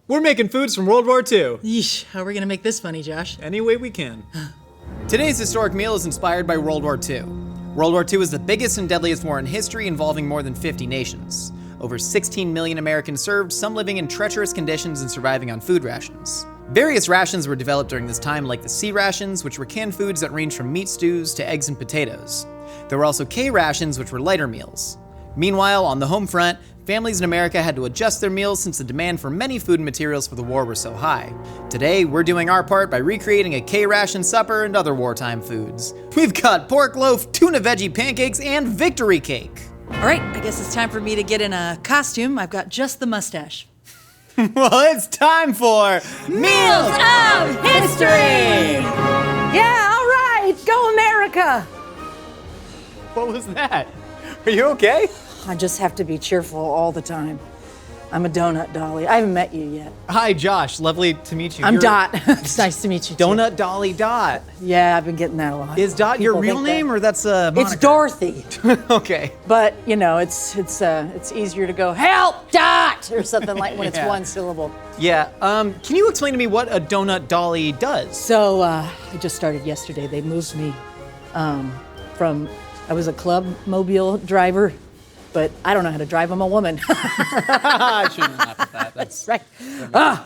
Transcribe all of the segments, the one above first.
We're making foods from World War II. Yeesh, how are we gonna make this funny, Josh? Any way we can. Today's historic meal is inspired by World War II. World War II is the biggest and deadliest war in history, involving more than 50 nations. Over 16 million Americans served, some living in treacherous conditions and surviving on food rations. Various rations were developed during this time, like the C rations, which were canned foods that ranged from meat stews to eggs and potatoes. There were also K rations, which were lighter meals. Meanwhile, on the home front, families in America had to adjust their meals since the demand for many food and materials for the war was so high. Today, we're doing our part by recreating a K-ration supper and other wartime foods. We've got pork loaf, tuna veggie pancakes, and victory cake. All right, I guess it's time for me to get in a costume. I've got just the mustache. Well, it's time for Meals of History! Yeah, all right, go America! What was that? Are you okay? I just have to be cheerful all the time. I'm a donut dolly. I haven't met you yet. Hi, Josh. Lovely to meet you. I'm Dot. It's nice to meet you too. Donut Dolly Dot. Yeah, I've been getting that a lot. Is Dot your People real think that. name, or that's a moniker? It's Dorothy. Okay. But you know, it's easier to go help Dot or something like when it's Yeah. one syllable. Yeah. Can you explain to me what a donut dolly does? So I just started yesterday. They moved me from I was a club mobile driver, but I don't know how to drive. I'm a woman. I shouldn't laugh at that. That's Right.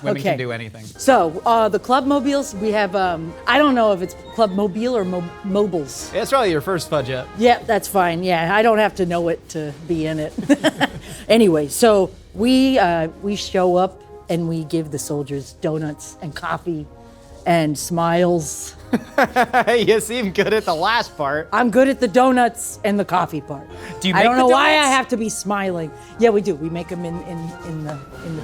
women Okay. can do anything. So the club mobiles, we have, I don't know if it's club mobile or mobiles. Yeah, it's probably your first fudge up. Yeah, that's fine. Yeah, I don't have to know it to be in it. Anyway, so we show up and we give the soldiers donuts and coffee and smiles. You seem good at the last part. I'm good at the donuts and the coffee part. Do you I make don't the know why I donuts? have to be smiling. Yeah, we do. We make them in the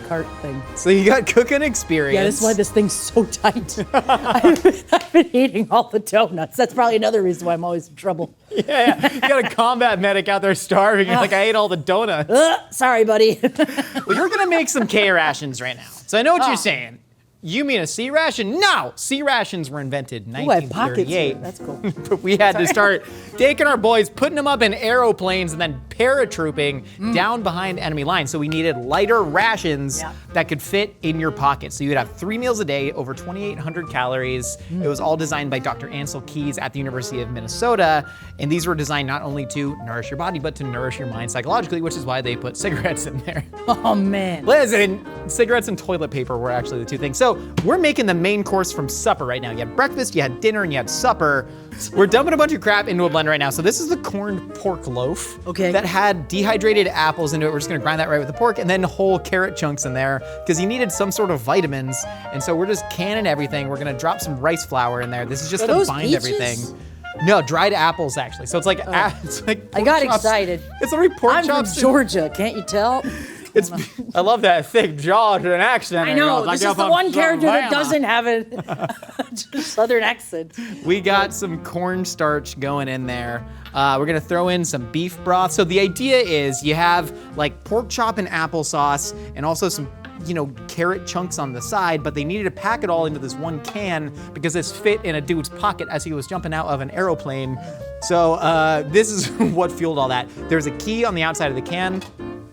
cart thing. So you got cooking experience. Yeah, that's why this thing's so tight. I've been eating all the donuts. That's probably another reason why I'm always in trouble. Yeah. You got a combat medic out there starving. You're like, I ate all the donuts. Sorry, buddy. Well, you're gonna make some K rations right now. So I know what you're saying. You mean a C ration? No! C rations were invented in Ooh, I have pockets here. 1938. That's cool. But we had to start taking our boys, putting them up in aeroplanes, and then paratrooping down behind enemy lines. So we needed lighter rations that could fit in your pocket. So you'd have 3 meals a day, over 2,800 calories. It was all designed by Dr. Ansel Keys at the University of Minnesota. And these were designed not only to nourish your body, but to nourish your mind psychologically, which is why they put cigarettes in there. Oh, man. Listen, cigarettes and toilet paper were actually the two things. So we're making the main course from supper right now. You had breakfast, you had dinner, and you had supper. We're dumping a bunch of crap into a blender right now. So this is the corned pork loaf that had dehydrated apples into it. We're just gonna grind that right with the pork, and then whole carrot chunks in there because you needed some sort of vitamins. And so we're just canning everything. We're gonna drop some rice flour in there. This is just Are to those bind peaches? everything. No, dried apples actually. So it's like it's like I pork got chops. excited. It's literally pork I'm from chops. Georgia, can't you tell? I love that thick jaw to an accent. I know, this is the one character that doesn't have a southern accent. We got some cornstarch going in there. We're gonna throw in some beef broth. So the idea is you have like pork chop and applesauce and also some carrot chunks on the side, but they needed to pack it all into this one can because this fit in a dude's pocket as he was jumping out of an aeroplane. So this is what fueled all that. There's a key on the outside of the can.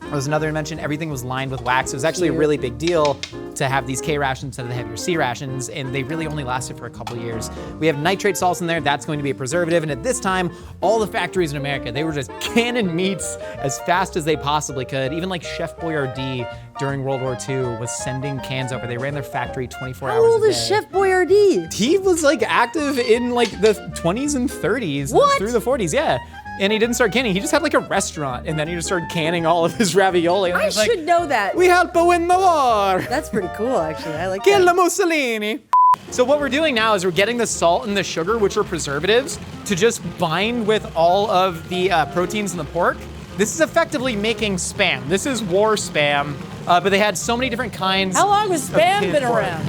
There was another invention, everything was lined with wax. It was actually a really big deal to have these K rations instead of the heavier C rations, and they really only lasted for a couple years. We have nitrate salts in there, that's going to be a preservative, and at this time, all the factories in America, they were just canning meats as fast as they possibly could. Even like Chef Boyardee during World War II was sending cans over. They ran their factory 24 hours a day. How old is Chef Boyardee? He was like active in like the 20s and 30s through the 40s, yeah. And he didn't start canning, he just had like a restaurant, and then he just started canning all of his ravioli. And I was like, should know that. we help to win the war. That's pretty cool, actually. I like Kill that. Mussolini. So what we're doing now is we're getting the salt and the sugar, which are preservatives, to just bind with all of the proteins in the pork. This is effectively making Spam. This is war Spam, but they had so many different kinds. How long has of Spam canned been pork. around?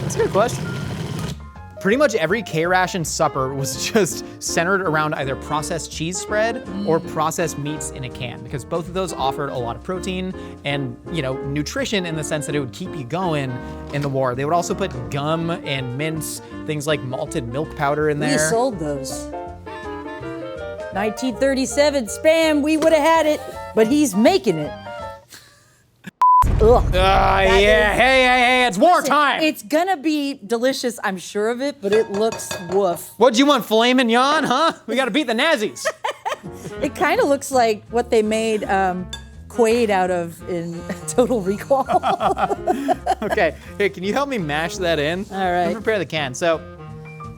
That's a good question. Pretty much every K-ration supper was just centered around either processed cheese spread or processed meats in a can, because both of those offered a lot of protein and nutrition in the sense that it would keep you going in the war. They would also put gum and mince, things like malted milk powder in there. We sold those. 1937 Spam, we would have had it, but he's making it. Ugh. Yeah, hey, It's wartime. It's gonna be delicious, I'm sure of it, but it looks woof. What'd you want, filet mignon, huh? We gotta beat the Nazis. It kind of looks like what they made Quaid out of in Total Recall. Okay, hey, can you help me mash that in? All right. And prepare the can. So,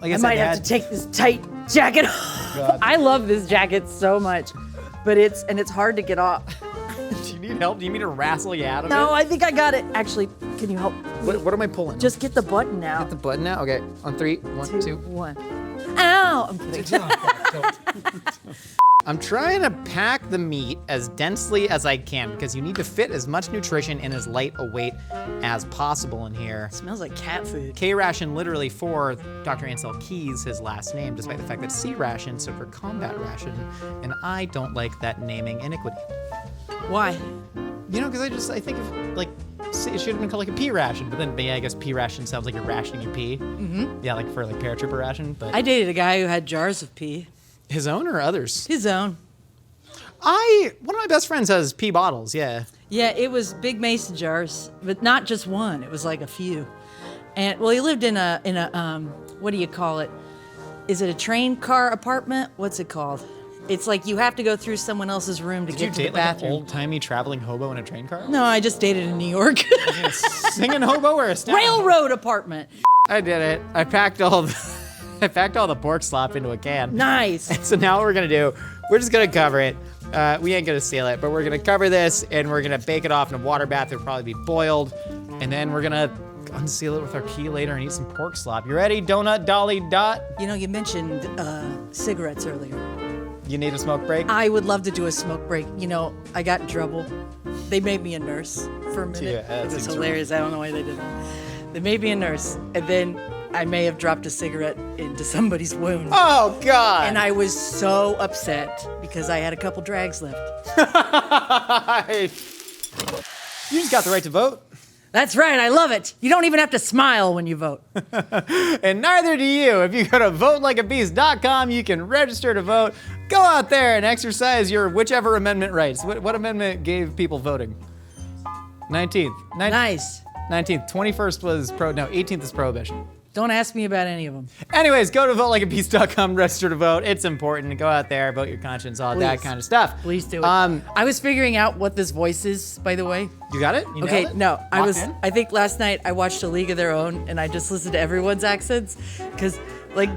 like I I said, might have to take this tight jacket off. I love this jacket so much, but it's hard to get off. Do you need help? Do you need me to wrestle you out of No, it? I think I got it. Actually, can you help? What am I pulling? Just get the button out. Get the button out? Okay, on 3, 1, 2. 1. Ow! I'm kidding. I'm trying to pack the meat as densely as I can because you need to fit as much nutrition in as light a weight as possible in here. Smells like cat food. K-ration literally for Dr. Ansel Keys, his last name, despite the fact that C-ration stood for combat ration, and I don't like that naming iniquity. Why? You know, because I think of, like, it should have been called like a pea ration, but then, yeah, I guess pea ration sounds like you're rationing your pea. Mm-hmm. Yeah, like for like paratrooper ration, but. I dated a guy who had jars of pee. His own or others? His own. One of my best friends has pea bottles, yeah. Yeah, it was big mason jars, but not just one. It was like a few. And well, he lived in a what do you call it? Is it a train car apartment? What's it called? It's like you have to go through someone else's room to Did you get to the date like an bathroom. old-timey traveling hobo in a train car? No, I just dated in New York. A singing hobo or a stand? Railroad apartment. I did it. I packed all the pork slop into a can. Nice. So now what we're gonna do, we're just gonna cover it. We ain't gonna seal it, but we're gonna cover this and we're gonna bake it off in a water bath. It'll probably be boiled. And then we're gonna unseal it with our key later and eat some pork slop. You ready, Donut Dolly Dot? You know, you mentioned cigarettes earlier. You need a smoke break? I would love to do a smoke break. You know, I got in trouble. They made me a nurse for a minute. Yeah, that it was seems hilarious. I don't know why they did it. They made me a nurse, and then I may have dropped a cigarette into somebody's wound. Oh, God. And I was so upset because I had a couple drags left. You just got the right to vote. That's right, I love it. You don't even have to smile when you vote. And neither do you. If you go to votelikeabeast.com, you can register to vote. Go out there and exercise your whichever amendment rights. What amendment gave people voting? 19th. Nice. 19th. 21st was 18th is prohibition. Don't ask me about any of them. Anyways, go to votelikeabeast.com, register to vote. It's important. Go out there, vote your conscience, all that Please. kind of stuff. Please do it. I I was figuring out what this voice is, by the way. You got it? You Okay, nailed it? no, Locked in? I think last night I watched A League of Their Own and I just listened to everyone's accents because Lori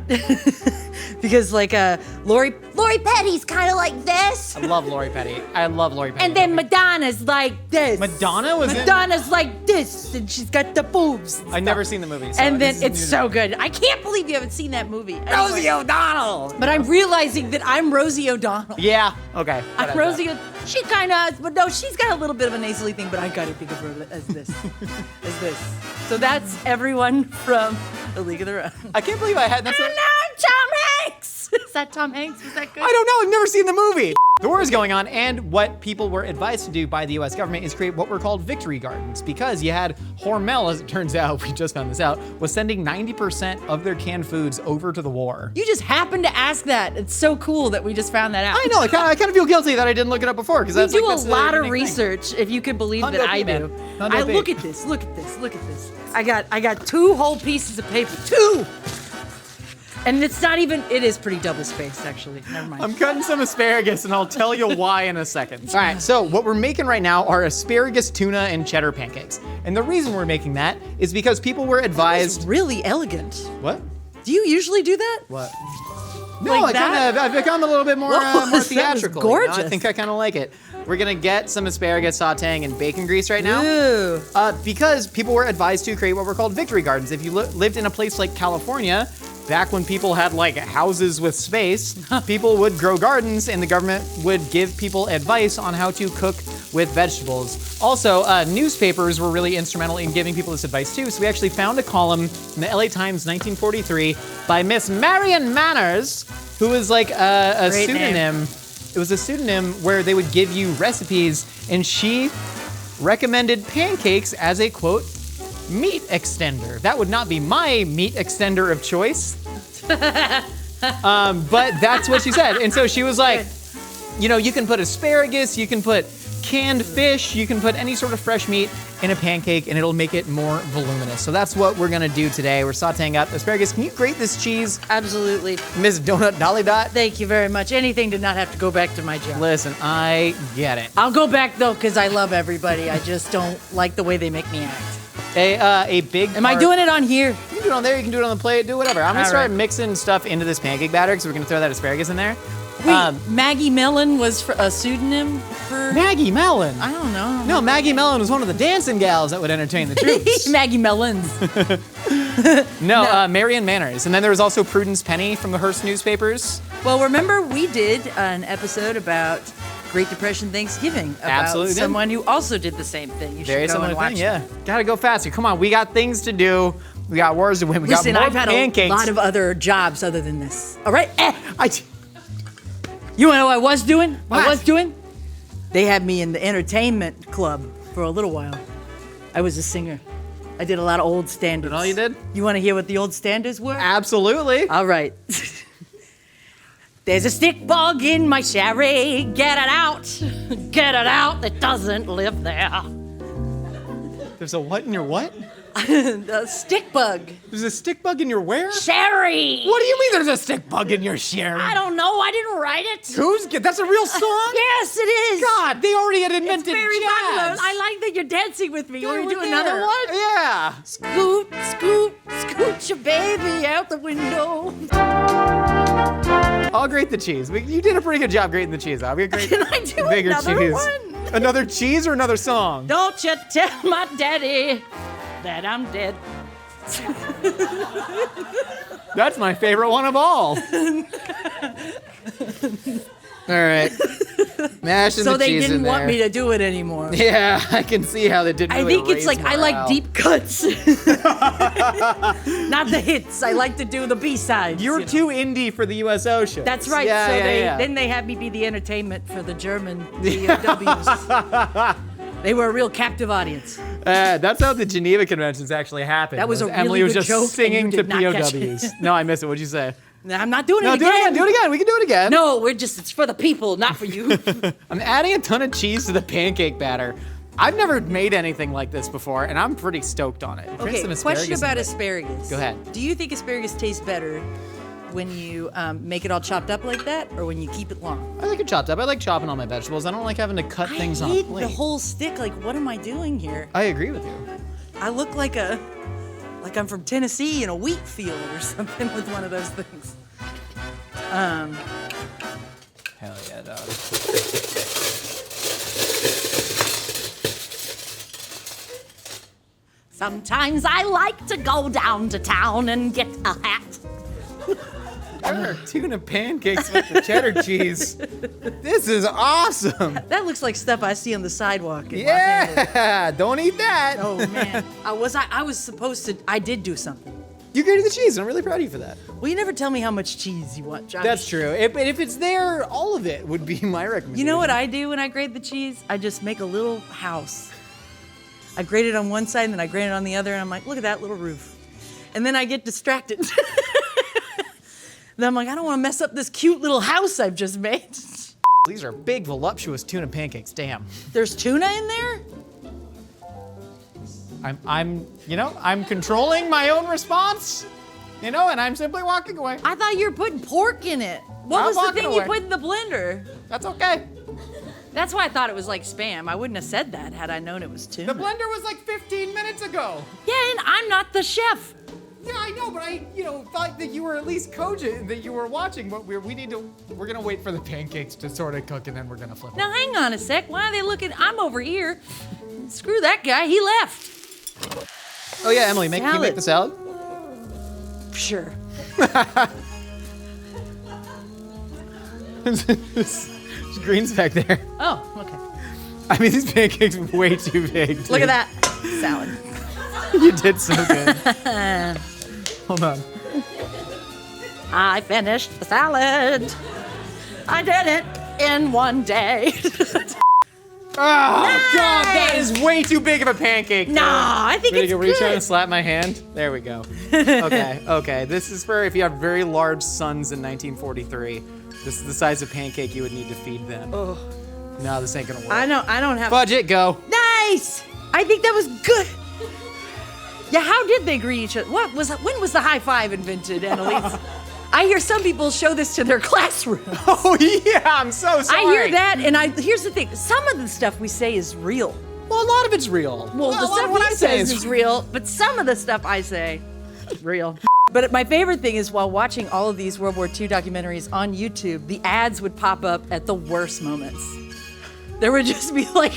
Petty's kind of like this. I love Lori Petty. And then Madonna's like this. Madonna was in- Madonna's like this, and she's got the boobs. I've never seen the movie. So And this then is it's new to so me. good. I can't believe you haven't seen that movie. Rosie Anyway, O'Donnell. but I'm realizing that I'm Rosie O'Donnell. Yeah. Okay. I'm Rosie. She kind of, but no, she's got a little bit of a nasally thing. But I gotta think of her as this, as this. So that's everyone from The League of Their Own. I can't believe I had. That's And a, now Tom Hanks. Is that Tom Hanks? Was that good? I don't know. I've never seen the movie. The war is going on, and what people were advised to do by the U.S. government is create what were called victory gardens, because you had Hormel, as it turns out, we just found this out, was sending 90% of their canned foods over to the war. You just happened to ask that. It's so cool that we just found that out. I know. I kind of feel guilty that I didn't look it up before, because We that's do like, a that's lot of unique thing. research, if you could believe Hundo that I P, man. do. Hundo P. Look at this. Look at this. Look at this. I got 2 whole pieces of paper. 2. And it's not even. It is pretty double spaced, actually. Never mind. I'm cutting some asparagus, and I'll tell you why in a second. All right, so what we're making right now are asparagus, tuna, and cheddar pancakes. And the reason we're making that is because people were It's advised. really elegant. What? Do you usually do that? What? No, Like that? I've become a little bit more, Whoa, more that was theatrical. You know? I gorgeous. think I kind of like it. We're gonna get some asparagus sauteing in bacon grease right now. Ooh. Because people were advised to create what were called victory gardens. If you lived in a place like California, back when people had like houses with space, people would grow gardens and the government would give people advice on how to cook with vegetables. Also, newspapers were really instrumental in giving people this advice too. So we actually found a column in the LA Times 1943 by Miss Marion Manners, who was like a Great pseudonym. name. It was a pseudonym where they would give you recipes, and she recommended pancakes as a quote meat extender. That would not be my meat extender of choice, but that's what she said. And so she was like, you know, you can put asparagus, you can put canned fish. You can put any sort of fresh meat in a pancake and it'll make it more voluminous. So that's what we're gonna do today. We're sauteing up asparagus. Can you grate this cheese, Absolutely. Miss Donut Dolly Dot? Thank you very much. Anything to not have to go back to my job. Listen, I get it. I'll go back though, because I love everybody. I just don't like the way they make me act. A big Am I part- doing it on here? You can do it on there, you can do it on the plate, do whatever. I'm gonna All start right. mixing stuff into this pancake batter because we're gonna throw that asparagus in there. Wait, Maggie Mellon was for a pseudonym for. Maggie Mellon. I don't know. No, Maggie Mellon was one of the dancing gals that would entertain the troops. Maggie Mellons. No, Marion Manners. And then there was also Prudence Penny from the Hearst newspapers. Well, remember we did an episode about Great Depression Thanksgiving about Absolutely did. someone who also did the same thing. You Very should go similar and watch thing, yeah. that. Gotta go faster. Come on, we got things to do. We got wars to win. We Listen, got more I've had pancakes. a lot of other jobs other than this. All right? I- You wanna know what I was doing? What? I was doing? They had me in the entertainment club for a little while. I was a singer. I did a lot of old standards. That all you did? You wanna hear what the old standards were? Absolutely. All right. There's a stick bug in my sherry. Get it out. Get it out. It doesn't live there. There's a what in your what? The stick bug. There's a stick bug in your where? Sherry. What do you mean there's a stick bug in your sherry? I don't know. I didn't write it. That's a real song? Yes, it is. God, they already had It's invented very jazz. popular. I like that you're dancing with me. You want They to do were another there. one? Yeah. Scoot, scoot, scoot your baby out the window. I'll grate the cheese. You did a pretty good job grating the cheese. I'll get great. Can I do bigger another cheese. one? Another cheese or another song? Don't you tell my daddy that I'm dead. That's my favorite one of all. All right. Mashing So the they cheese didn't in want there. me to do it anymore. Yeah, I can see how they didn't I really think it's raise like I like morale. deep cuts. Not the hits. I like to do the B-sides. You were know. too indie for the USO show. That's right. Yeah, so yeah. then they had me be the entertainment for the German POWs. They were a real captive audience. That's how the Geneva Conventions actually happened. That was a Emily really was good just joke, and singing you to did not catch it. POWs. No, I missed it. What'd you say? I'm not doing No, it do it again. again. Do it again. We can do it again. No, it's for the people, not for you. I'm adding a ton of cheese to the pancake batter. I've never made anything like this before, and I'm pretty stoked on it. Put Okay, some asparagus question in about there. asparagus. Go ahead. Do you think asparagus tastes better when you make it all chopped up like that, or when you keep it long? I like it chopped up. I like chopping all my vegetables. I don't like having to cut things I on a hate plate. the whole stick. Like, what am I doing here? I agree with you. I look like I'm from Tennessee in a wheat field or something with one of those things. Hell yeah, dog. Sometimes I like to go down to town and get a hat. There are tuna pancakes with the cheddar cheese. This is awesome. That looks like stuff I see on the sidewalk in Los Angeles. Yeah, don't eat that. Oh man, I did do something. You grated the cheese, and I'm really proud of you for that. Well, you never tell me how much cheese you want, Josh. That's true. If it's there, all of it would be my recommendation. You know what I do when I grate the cheese? I just make a little house. I grate it on one side and then I grate it on the other, and I'm like, look at that little roof. And then I get distracted. Then I'm like, I don't want to mess up this cute little house I've just made. These are big, voluptuous tuna pancakes. Damn. There's tuna in there? I'm controlling my own response, and I'm simply walking away. I thought you were putting pork in it. What I'm was the walking thing you away. put in the blender? That's okay. That's why I thought it was like Spam. I wouldn't have said that had I known it was tuna. The blender was like 15 minutes ago. Yeah, and I'm not the chef. Yeah, I know, but I, thought that you were at least cogent, that you were watching. But we're gonna wait for the pancakes to sort of cook, and then we're gonna flip them. Now hang on a sec. Why are they looking? I'm over here. Screw that guy. He left. Oh yeah, Emily, can you Salad. make the salad? Sure. There's greens back there. Oh, okay. I mean, these pancakes are way too big. Dude. Look at that salad. You did so good. Hold on. I finished the salad. I did it in one day. Oh, God, that is way too big of a pancake. No, I think it's Were you trying to good. slap my hand? There we go. Okay. This is for if you have very large sons in 1943. This is the size of pancake you would need to feed them. Oh, No, this ain't gonna work. I don't have. Budget, go. Nice. I think that was good. Yeah, how did they greet each other? When was the high five invented, Annalise? I hear some people show this to their classroom. Oh yeah, I'm so sorry. I hear that, and here's the thing: some of the stuff we say is real. Well, a lot of it's real. Well, the stuff what he says is real, but some of the stuff I say, real. But my favorite thing is while watching all of these World War II documentaries on YouTube, the ads would pop up at the worst moments. There would just be like,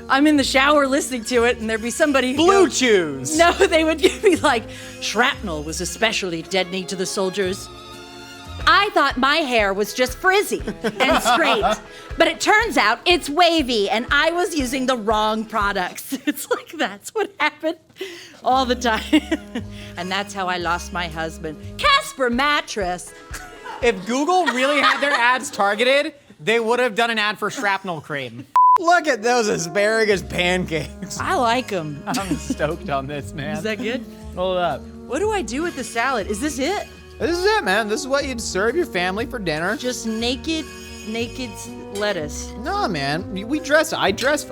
I'm in the shower listening to it, and there'd be somebody who Blue Chews. No, they would give me like, shrapnel was especially deadly to the soldiers. I thought my hair was just frizzy and straight, but it turns out it's wavy, and I was using the wrong products. It's like, that's what happened all the time. And that's how I lost my husband. Casper mattress. If Google really had their ads targeted, they would have done an ad for shrapnel cream. Look at those asparagus pancakes. I like them. I'm stoked on this, man. Is that good? Hold up. What do I do with the salad? Is this it? This is it, man. This is what you'd serve your family for dinner. Just naked lettuce. No, man. We dressed it. I dressed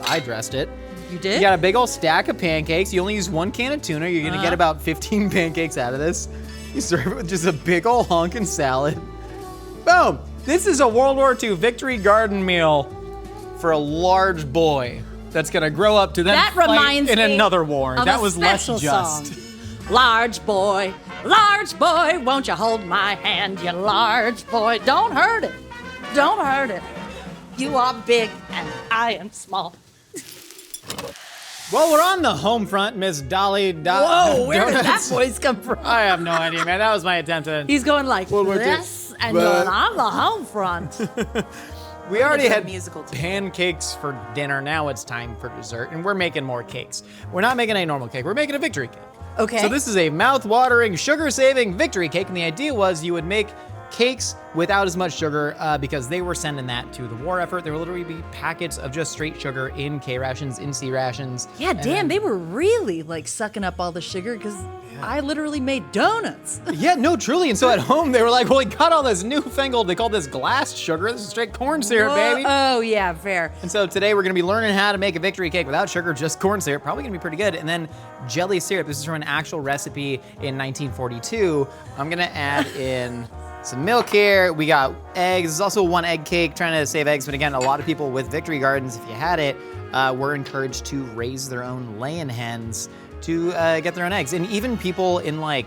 it. You did? You got a big old stack of pancakes. You only use 1 can of tuna. You're gonna get about 15 pancakes out of this. You serve it with just a big old honkin' salad. Boom. This is a World War II victory garden meal for a large boy that's gonna grow up to then That fight reminds in me another war. of That a was less special just. song. Large boy, won't you hold my hand, you large boy? Don't hurt it. Don't hurt it. You are big and I am small. Well, we're on the home front, Miss Dolly. Whoa, where did that Donuts. voice come from? I have no idea, man. That was my attempt to. He's going like War II. this, and But- going on the home front. We already do a had musical too. pancakes for dinner. Now it's time for dessert, and we're making more cakes. We're not making a normal cake. We're making a victory cake. Okay. So this is a mouth-watering, sugar-saving victory cake, and the idea was you would make cakes without as much sugar because they were sending that to the war effort. There would literally be packets of just straight sugar in K rations, in C rations. Yeah, and damn, then- they were really like sucking up all the sugar because I literally made donuts. Yeah, no, truly. And so at home, they were like, well, we got all this newfangled, they call this glass sugar. This is straight corn syrup, baby. Oh, yeah, fair. And so today we're gonna be learning how to make a victory cake without sugar, just corn syrup. Probably gonna be pretty good. And then jelly syrup. This is from an actual recipe in 1942. I'm gonna add in some milk here. We got eggs. There's also 1 egg cake, trying to save eggs. But again, a lot of people with victory gardens, if you had it, were encouraged to raise their own laying hens to get their own eggs. And even people in like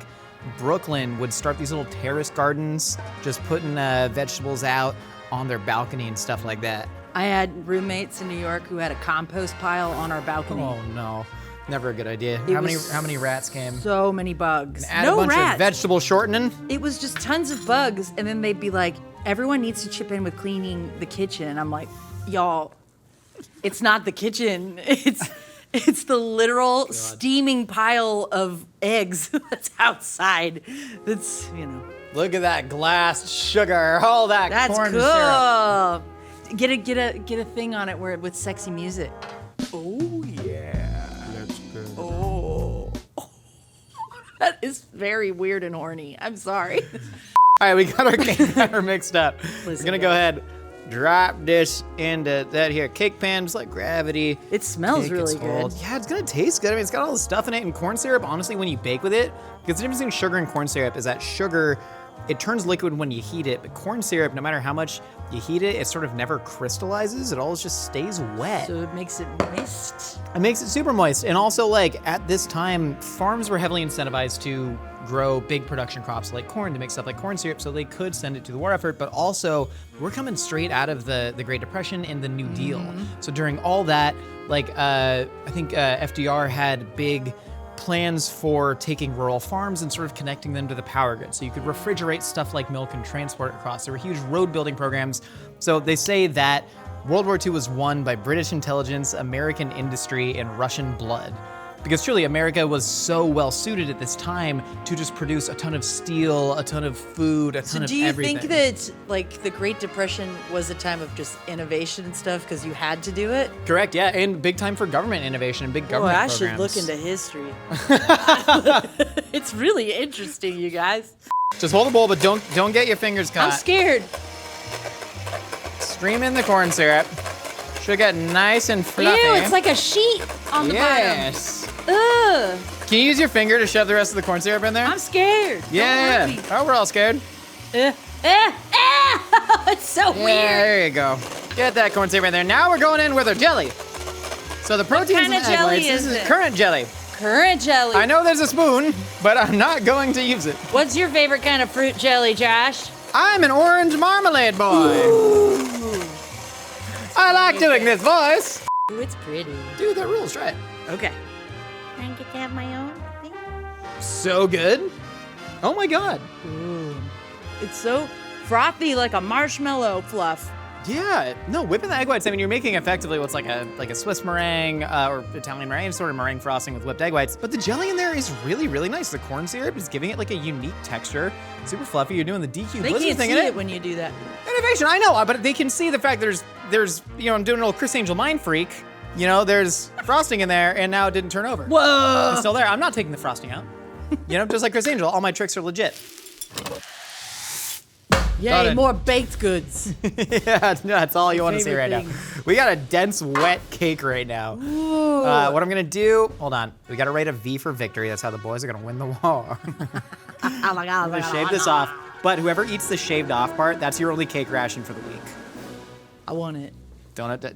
Brooklyn would start these little terrace gardens, just putting vegetables out on their balcony and stuff like that. I had roommates in New York who had a compost pile on our balcony. Oh no, never a good idea. It How many was rats came? So many bugs. Add No a bunch rats. of vegetable shortening. It was just tons of bugs, and then they'd be like, everyone needs to chip in with cleaning the kitchen. And I'm like, y'all, it's not the kitchen. It's the literal steaming pile of eggs that's outside. That's, you know. Look at that glass sugar, all that That's corn cool. syrup. Get a thing on it where with sexy music. Oh yeah, that's good. Oh. That is very weird and horny. I'm sorry. All right, we got our cake batter mixed up. Listen, We're gonna go ahead, drop this into that here cake pan, just like gravity. It smells Cake really gets cold. good. Yeah, it's gonna taste good. I mean, it's got all the stuff in it, and corn syrup, honestly, when you bake with it, because the difference between sugar and corn syrup is that sugar, it turns liquid when you heat it, but corn syrup, no matter how much you heat it, it sort of never crystallizes. It always just stays wet. So it makes it moist. It makes it super moist. And also, like, at this time, farms were heavily incentivized to grow big production crops like corn to make stuff like corn syrup so they could send it to the war effort. But also, we're coming straight out of the Great Depression and the New Deal. So during all that, like, I think FDR had big plans for taking rural farms and sort of connecting them to the power grid. So you could refrigerate stuff like milk and transport it across. There were huge road building programs. So they say that World War II was won by British intelligence, American industry, and Russian blood. Because truly, America was so well suited at this time to just produce a ton of steel, a ton of food, a ton of Do you everything. think that like the Great Depression was a time of just innovation and stuff because you had to do it? Correct, yeah, and big time for government innovation and big Boy, government I programs. should look into history. It's really interesting, you guys. Just hold the bowl, but don't get your fingers caught. I'm scared. Stream in the corn syrup. Should get nice and fluffy. Ew, it's like a sheet on the yes. bottom. Ugh. Can you use your finger to shove the rest of the corn syrup in there? I'm scared. Yeah. Don't hurt me. Oh, we're all scared. It's so Yeah, weird. there you go. Get that corn syrup in there. Now we're going in with our jelly. So the proteins kind in of the egg jelly whites, is this is it? currant jelly. Currant jelly. I know there's a spoon, but I'm not going to use it. What's your favorite kind of fruit jelly, Josh? I'm an orange marmalade boy. Ooh. I like doing this voice. Ooh, it's pretty. Dude, that rules. Try it. Okay. I get to have my own thing. So good. Oh my God. Ooh. It's so frothy, like a marshmallow fluff. Yeah. No, whipping the egg whites. I mean, you're making effectively what's like a Swiss meringue or Italian meringue, sort of meringue frosting with whipped egg whites. But the jelly in there is really, really nice. The corn syrup is giving it like a unique texture. Super fluffy. You're doing the DQ They blizzard can't thing see in it it. when you do that. Innovation, I know, but they can see the fact there's I'm doing a little Chris Angel mind freak. There's frosting in there, and now it didn't turn over. Whoa! It's still there. I'm not taking the frosting out. Just like Chris Angel, all my tricks are legit. Got Yay, it. more baked goods. Yeah, that's all you want to see favorite right now. We got a dense, wet cake right now. Ooh. What I'm gonna do, hold on. We gotta rate a V for victory. That's how the boys are gonna win the war. Oh my God. I'm gonna shave this off. But whoever eats the shaved off part, that's your only cake ration for the week. I want it.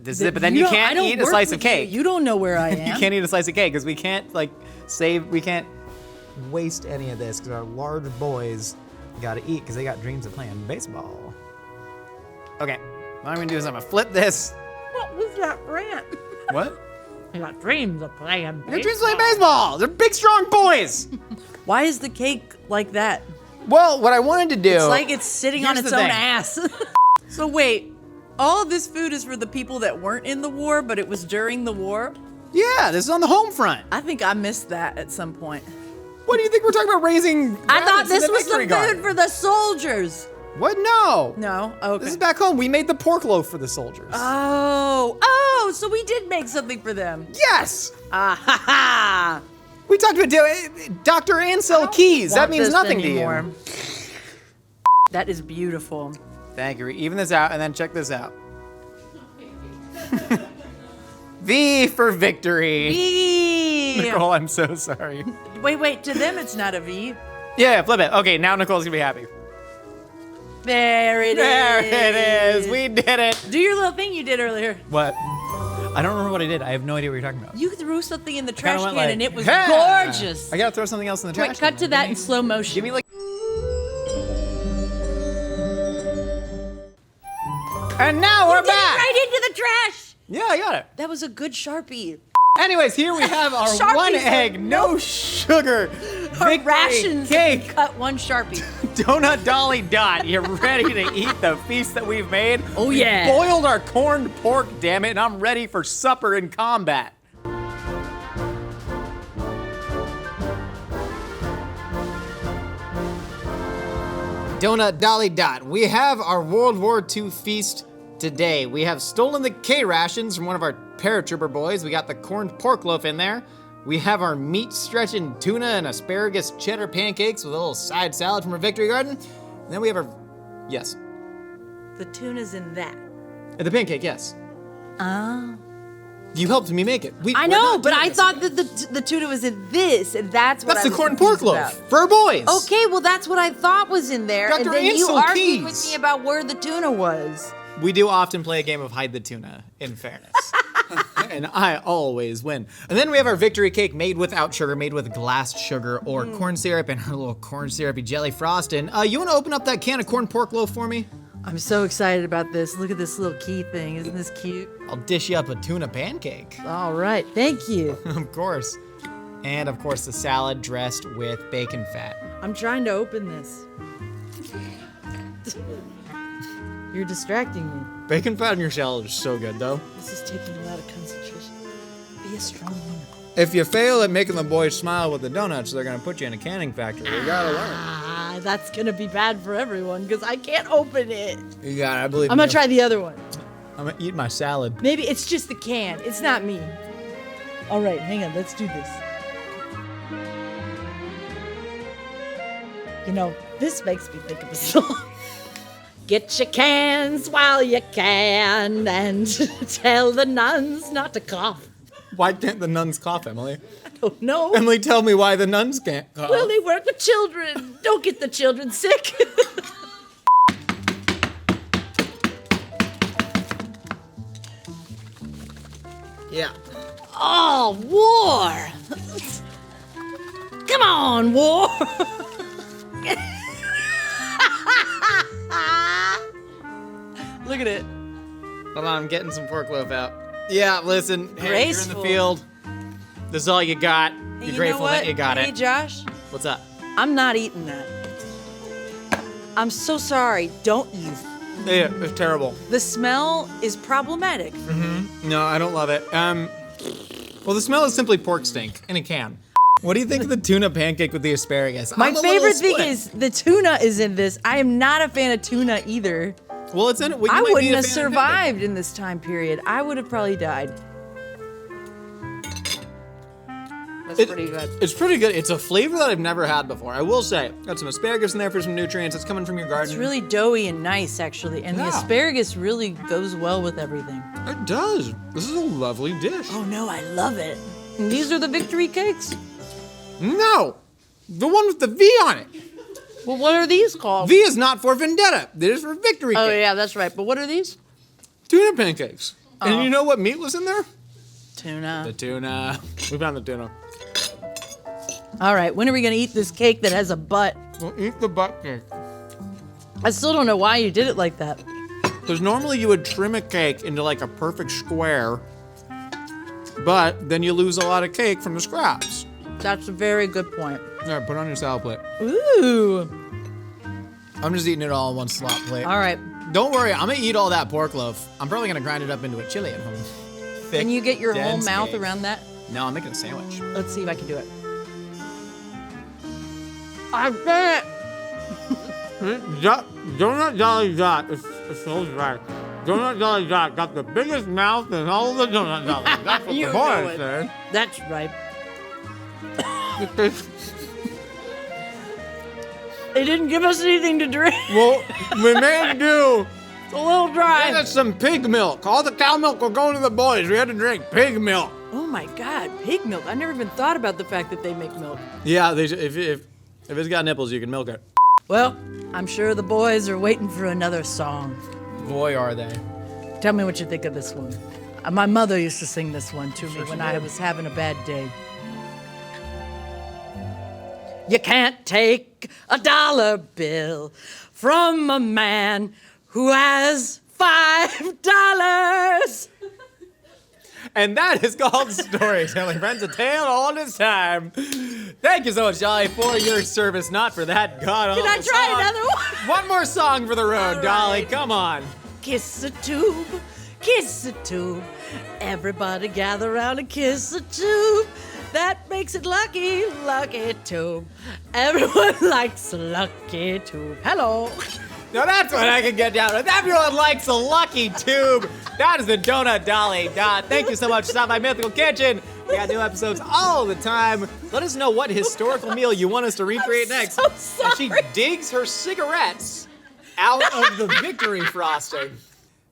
This is it, but then you I can't don't eat a work slice with of cake. You don't know where I am. You can't eat a slice of cake because we can't we can't waste any of this because our large boys gotta eat because they got dreams of playing baseball. Okay, what I'm gonna do is I'm gonna flip this. What was that rant? What? I got dreams of playing Your dreams of playing baseball. They're big, strong boys. Why is the cake like that? Well, what I wanted to do. It's like it's sitting on Here's its the own thing. ass. So wait, all of this food is for the people that weren't in the war, but it was during the war? Yeah, this is on the home front. I think I missed that at some point. What do you think we're talking about raising? I thought rabbits in this was victory the garden? food for the soldiers. What? No. No? Okay. This is back home. We made the pork loaf for the soldiers. Oh, so we did make something for them. Yes. Ah ha ha! We talked about Dr. Ansel Keys. That Want means this nothing anymore. to you. That is beautiful. Thank you. Even this out and then check this out. V for victory. V. Nicole, I'm so sorry. Wait. To them, it's not a V. Yeah, flip it. Okay, now Nicole's gonna be happy. There it is. There it is. We did it. Do your little thing you did earlier. What? I don't remember what I did. I have no idea what you're talking about. You threw something in the Kinda trash went can like, and it was "Ha!" gorgeous. I gotta throw something else in the trash. Wait, cut can. to that in slow motion. Give me like. And now we're Get it back. right into the trash. Yeah, I got it. That was a good Sharpie. Anyways, here we have our Sharpies one are egg, no sugar, Our victory rations cake, cut one Sharpie. donut dolly dot. You're ready to eat the feast that we've made. Oh, We yeah. boiled our corned pork, damn it, and I'm ready for supper and combat. Donut dolly dot. We have our World War II feast today. We have stolen the K rations from one of our paratrooper boys. We got the corned pork loaf in there. We have our meat stretching tuna and asparagus cheddar pancakes with a little side salad from our victory garden. And then we have our, yes, The tuna's in that. the pancake, yes. Oh. You helped me make it. I we're know, not but doing I this. thought that the tuna was in this, and that's what That's I the was corned pork confused loaf about. for our boys. Okay, well that's what I thought was in there, Dr. and then you Ansel argued with Keys. me about where the tuna was. We do often play a game of hide the tuna, in fairness. And I always win. And then we have our victory cake made without sugar, made with glassed sugar or corn syrup and her little corn syrupy jelly frosting. You wanna open up that can of corn pork loaf for me? I'm so excited about this. Look at this little key thing. Isn't this cute? I'll dish you up a tuna pancake. All right, thank you. Of course. And of course the salad dressed with bacon fat. I'm trying to open this. You're distracting me. Bacon fat in your salad is so good though. This is taking a lot of concentration. Be a strong woman. If you fail at making the boys smile with the donuts, they're gonna put you in a canning factory. You gotta learn. Ah, that's gonna be bad for everyone because I can't open it. You got it, I believe I'm me. gonna try the other one. I'm gonna eat my salad. Maybe it's just the can. It's not me. All right, hang on. Let's do this. You know, this makes me think of a song. Get your cans while you can and tell the nuns not to cough. Why can't the nuns cough, Emily? Oh, no. Emily, tell me why the nuns can't cough. Well, they work with children. Don't get the children sick. Yeah. Oh, war. Come on, war. Look at it. Hold on, I'm getting some pork loaf out. Yeah, listen, hey, you're in Graceful. the field. This is all you got. Hey, You're you know grateful that what? you got Hey, it. Josh, What's up? I'm not eating that. I'm so sorry. Don't you? Yeah, it's terrible. The smell is problematic. No, I don't love it. Well, the smell is simply pork stink in a can. What do you think of the tuna pancake with the asparagus? My I'm a little favorite thing split. is the tuna is in this. I am not a fan of tuna either. Well, it's in it. Well, you I might be wouldn't a have fan of survived in this time period. I would have probably died. That's It- pretty good. It's pretty good. It's a flavor that I've never had before. I will say, got some asparagus in there for some nutrients. It's coming from your garden. It's really doughy and nice, actually. And the Yeah. asparagus really goes well with everything. It does. This is a lovely dish. Oh no, I love it. And these are the victory cakes? No, the one with the V on it. Well, what are these called? V is not for vendetta. It is for victory. Oh cake. yeah, that's right. But what are these? Tuna pancakes. And you know what meat was in there? The Tuna. tuna. We found the tuna. All right, when are we gonna eat this cake that has a butt? We'll eat the butt cake. I still don't know why you did it like that. Because normally you would trim a cake into like a perfect square, but then you lose a lot of cake from the scraps. That's a very good point. All right, put it on your salad plate. Ooh. I'm just eating it all on one slot plate. All right. Don't worry, I'm gonna eat all that pork loaf. I'm probably gonna grind it up into a chili at home. Thick, Can you get your whole dense mouth cake. around that? No, I'm making a sandwich. Let's see if I can do it. I did it! Donut Dolly Dot, it's so right. Donut Dolly Dot got the biggest mouth in all of the Donut Dollies. That's what You the know boys it. said. That's right. They didn't give us anything to drink. Well, we made do. It's a little dry. That's some pig milk. All the cow milk will go to the boys. We had to drink pig milk. Oh my God, pig milk. I never even thought about the fact that they make milk. Yeah, if it's got nipples, you can milk it. Well, I'm sure the boys are waiting for another song. Boy, are they. Tell me what you think of this one. My mother used to sing this one to me when I was having a bad day. You can't take a dollar bill from a man who has $5. And that is called storytelling, friends. A tale all its time. Thank you so much, Dolly, for your service. Not for that god. Can I try another one? One more song for the road, All Dolly. right. Come on. Kiss a tube, kiss a tube. Everybody gather around and kiss a tube. That makes it lucky, lucky tube. Everyone likes a lucky tube. Hello. Now that's what I can get down with. Everyone likes a lucky tube. That is the Donut Dolly Dot. Thank you so much for stopping by Mythical Kitchen. We got new episodes all the time. Let us know what historical meal you want us to recreate next. so As she digs her cigarettes out of the victory frosting.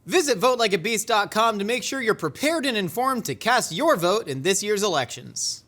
Visit votelikeabeast.com to make sure you're prepared and informed to cast your vote in this year's elections.